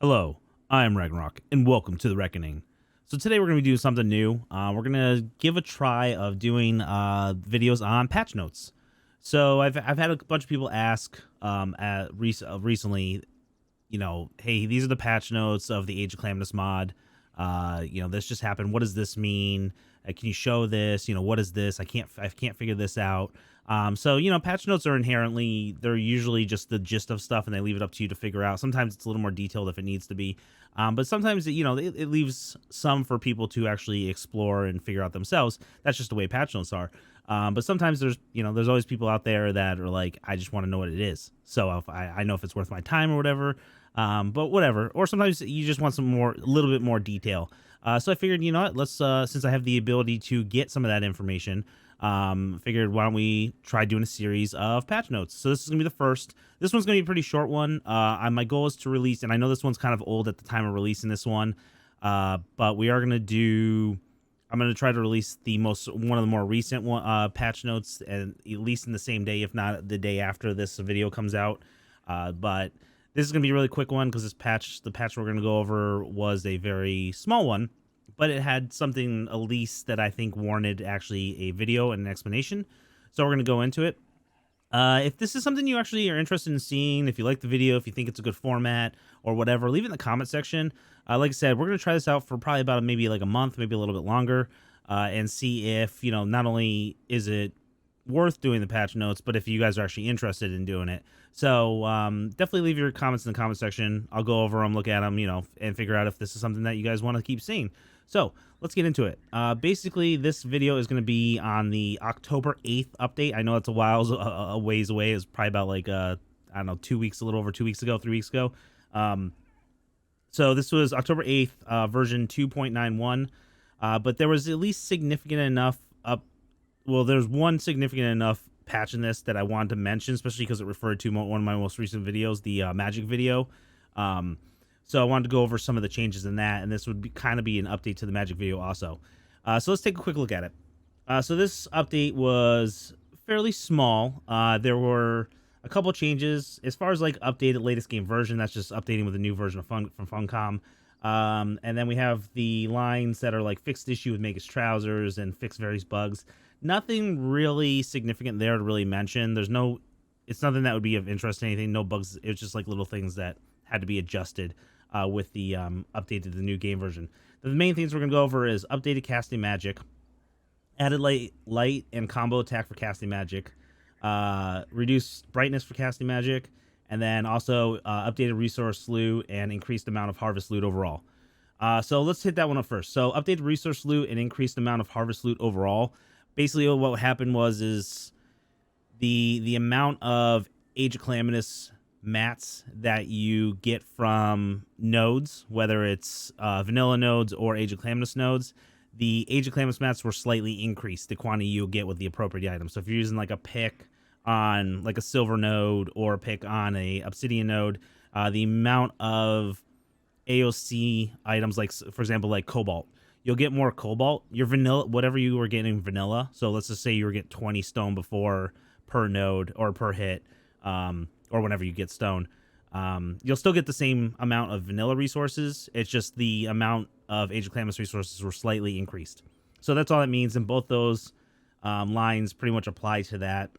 Hello, I'm Ragnarok, and welcome to the Reckoning. So today we're going to be doing something new. We're going to give a try of doing videos on patch notes. So I've had a bunch of people ask recently, hey, these are the patch notes of the Age of Calamitous mod. This just happened. What does this mean? Can you show this? What is this? I can't figure this out. Patch notes are they're usually just the gist of stuff, and they leave it up to you to figure out. Sometimes it's a little more detailed if it needs to be, but sometimes it leaves some for people to actually explore and figure out themselves. That's just the way patch notes are. But sometimes there's always people out there that are like, I just want to know what it is. So if I know if it's worth my time or whatever. But whatever. Or sometimes you just want a little bit more detail. So I figured, let's since I have the ability to get some of that information, figured why don't we try doing a series of patch notes. So this is gonna be the first. This one's gonna be a pretty short one. My goal is to release, and I know this one's kind of old at the time of releasing this one, but we are gonna do. I'm gonna try to release one of the more recent patch notes, and at least in the same day, if not the day after this video comes out. But this is going to be a really quick one because the patch we're going to go over was a very small one, but it had something at least that I think warranted actually a video and an explanation. So we're going to go into it. If this is something you actually are interested in seeing, if you like the video, if you think it's a good format or whatever, leave it in the comment section. Like I said, we're going to try this out for probably about maybe like a month, maybe a little bit longer, and see if, not only is it worth doing the patch notes, but if you guys are actually interested in doing it. So definitely leave your comments in the comment section. I'll go over them, look at them, and figure out if this is something that you guys want to keep seeing. So let's get into it. Basically, this video is going to be on the October 8th update. I know it's a ways away. It's probably about like, I don't know, 2 weeks, a little over 2 weeks ago, 3 weeks ago. So this was October 8th, version 2.91. But there was at least significant enough there's one significant enough patch in this that I wanted to mention, especially because it referred to one of my most recent videos, the magic video. So I wanted to go over some of the changes in that, and this would kind of be an update to the magic video also. So let's take a quick look at it. So this update was fairly small. There were a couple changes as far as like updated latest game version. That's just updating with a new version of from Funcom. And then we have the lines that are like fixed issue with Magus trousers and fixed various bugs. Nothing really significant there to really mention. It's nothing that would be of interest to anything. No bugs. It's just like little things that had to be adjusted with the update to the new game version. The main things we're going to go over is updated casting magic, added light and combo attack for casting magic, reduced brightness for casting magic, and then also updated resource slew and increased amount of harvest loot overall. So let's hit that one up first. So updated resource loot and increased amount of harvest loot overall. Basically, what happened is the amount of Age of Calamitous mats that you get from nodes, whether it's vanilla nodes or Age of Calamitous nodes, the Age of Calamitous mats were slightly increased, the quantity you'll get with the appropriate item. So if you're using like a pick on like a silver node or a pick on a obsidian node, the amount of AOC items, like for example, like cobalt, you'll get more cobalt. Your vanilla, whatever you were getting vanilla. So let's just say you were getting 20 stone before per node or per hit, or whenever you get stone. You'll still get the same amount of vanilla resources. It's just the amount of Age of Calamitous resources were slightly increased. So that's all it means, and both those lines pretty much apply to that.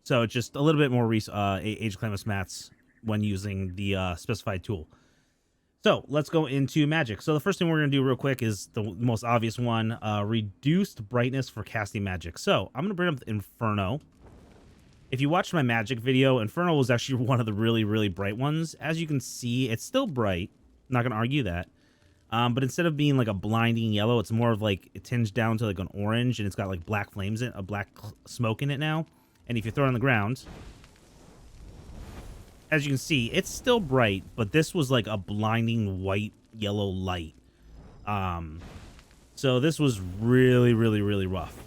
So it's just a little bit more Age of Calamitous mats when using the specified tool. So let's go into magic. So the first thing we're going to do real quick is the most obvious one, reduced brightness for casting magic. So I'm going to bring up Inferno. If you watched my magic video, Inferno was actually one of the really, really bright ones. As you can see, it's still bright. I'm not going to argue that. But instead of being like a blinding yellow, it's more of like it tinged down to like an orange, and it's got like black flames in it, a black smoke in it now. And if you throw it on the ground, as you can see, it's still bright, but this was like a blinding white yellow light. So this was really, really, really rough.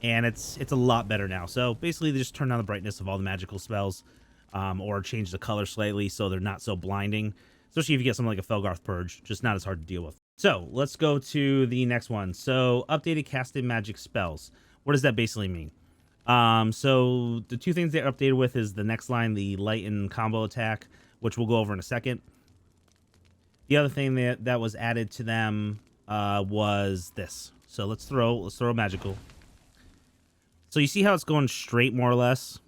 And it's a lot better now. So basically, they just turn down the brightness of all the magical spells, or change the color slightly so they're not so blinding. Especially if you get something like a Felgarth Purge, just not as hard to deal with. So let's go to the next one. So updated casted magic spells. What does that basically mean? So the two things they're updated with is the next line, the light and combo attack, which we'll go over in a second. The other thing that was added to them was this. So let's throw a magical. So you see how it's going straight more or less?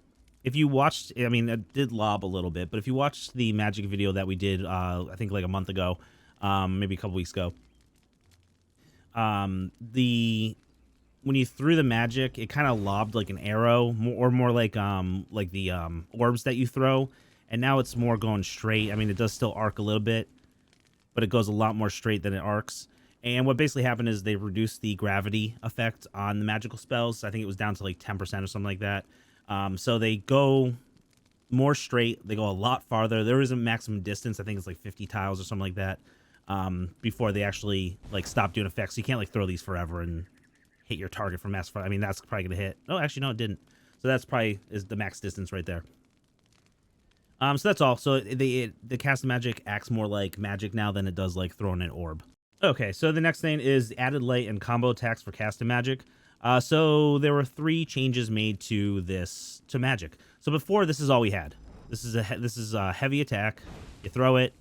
If you watched, I mean, it did lob a little bit, but if you watched the magic video that we did, I think like a month ago, maybe a couple weeks ago, the when you threw the magic, it kind of lobbed like an arrow, more like the orbs that you throw, and now it's more going straight. I mean, it does still arc a little bit, but it goes a lot more straight than it arcs. And what basically happened is they reduced the gravity effect on the magical spells. I think it was down to like 10% or something like that. So they go more straight. They go a lot farther. There is a maximum distance. I think it's like 50 tiles or something like that. Before they actually like stop doing effects. So you can't like throw these forever and hit your target from mass. I mean, that's probably gonna hit. Oh, actually, no, it didn't. So that's probably is the max distance right there. So that's all. So the cast magic acts more like magic now than it does like throwing an orb. Okay, so the next thing is added light and combo attacks for casting magic. So there were 3 changes made to magic. So before, this is all we had. This is a heavy attack. You throw it,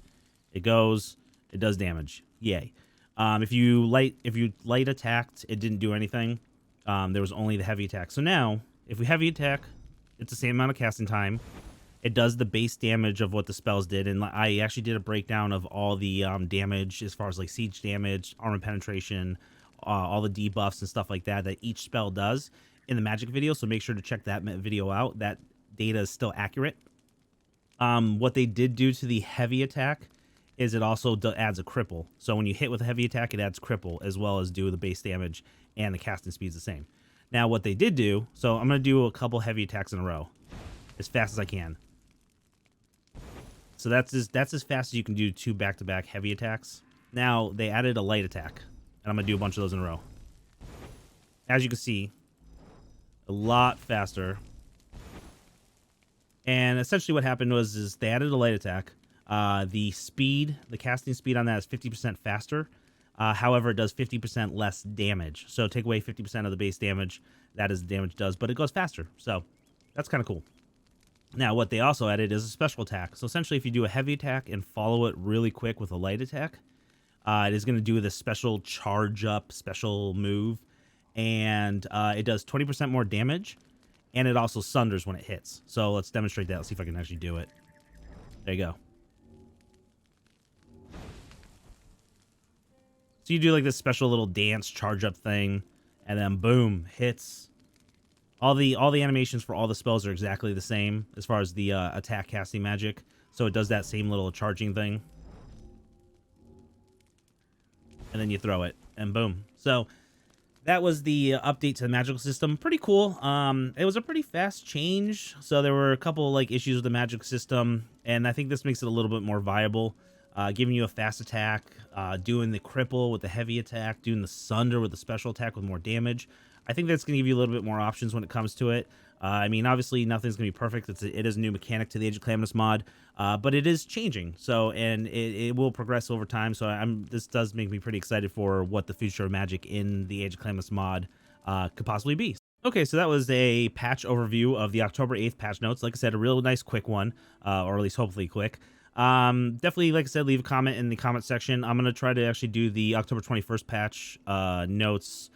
it goes, it does damage. Yay. If you light attacked, it didn't do anything. There was only the heavy attack. So now, if we heavy attack, it's the same amount of casting time. It does the base damage of what the spells did, and I actually did a breakdown of all the damage as far as like siege damage, armor penetration, all the debuffs and stuff like that each spell does in the magic video. So make sure to check that video out. That data is still accurate. What they did do to the heavy attack is it also adds a cripple. So when you hit with a heavy attack, it adds cripple as well as do the base damage, and the casting speed's the same. Now what they did do, so I'm going to do a couple heavy attacks in a row as fast as I can. So that's as fast as you can do 2 back-to-back heavy attacks. Now they added a light attack, and I'm going to do a bunch of those in a row. As you can see, a lot faster. And essentially what happened was they added a light attack. The casting speed on that is 50% faster. However, it does 50% less damage. So take away 50% of the base damage. That is the damage it does, but it goes faster. So that's kind of cool. Now, what they also added is a special attack. So essentially, if you do a heavy attack and follow it really quick with a light attack, it is going to do this special charge up, special move. And it does 20% more damage. And it also sunders when it hits. So let's demonstrate that. Let's see if I can actually do it. There you go. So you do like this special little dance charge up thing. And then boom, hits. All the animations for all the spells are exactly the same as far as the attack casting magic. So it does that same little charging thing. And then you throw it, and boom. So that was the update to the magical system. Pretty cool. It was a pretty fast change. So there were a couple like issues with the magic system, and I think this makes it a little bit more viable. Giving you a fast attack, doing the cripple with the heavy attack, doing the sunder with the special attack with more damage. I think that's going to give you a little bit more options when it comes to it. I mean, obviously, nothing's going to be perfect. It is a new mechanic to the Age of Calamitous mod, but it is changing. So, and it will progress over time. So, this does make me pretty excited for what the future of Magic in the Age of Calamitous mod could possibly be. Okay, so that was a patch overview of the October 8th patch notes. Like I said, a real nice quick one, or at least hopefully quick. Definitely, like I said, leave a comment in the comment section. I'm going to try to actually do the October 21st patch notes.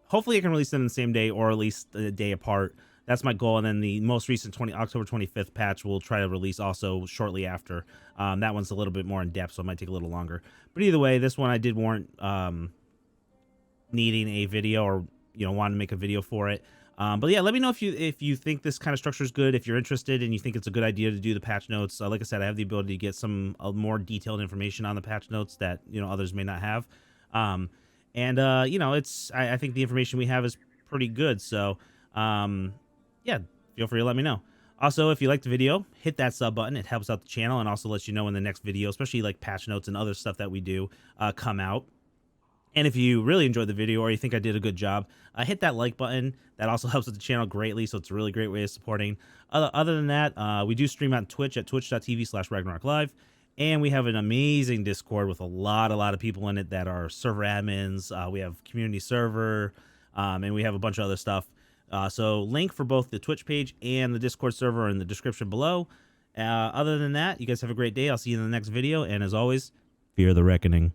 Hopefully I can release them in the same day or at least a day apart. That's my goal. And then the most recent October 25th patch we'll try to release also shortly after. That one's a little bit more in depth, so it might take a little longer. But either way, this one I did warrant needing a video, or wanting to make a video for it. But yeah, let me know if you think this kind of structure is good, if you're interested and you think it's a good idea to do the patch notes. Like I said, I have the ability to get some more detailed information on the patch notes that others may not have. I think the information we have is pretty good. So, yeah, feel free to let me know. Also, if you liked the video, hit that sub button. It helps out the channel and also lets you know when the next video, especially like patch notes and other stuff that we do, come out. And if you really enjoyed the video or you think I did a good job, hit that like button. That also helps with the channel greatly, so it's a really great way of supporting. Other than that, we do stream on Twitch at twitch.tv/RagnarrockLive. And we have an amazing Discord with a lot of people in it that are server admins. We have community server, and we have a bunch of other stuff. So link for both the Twitch page and the Discord server in the description below. Other than that, you guys have a great day. I'll see you in the next video. And as always, Fear the reckoning.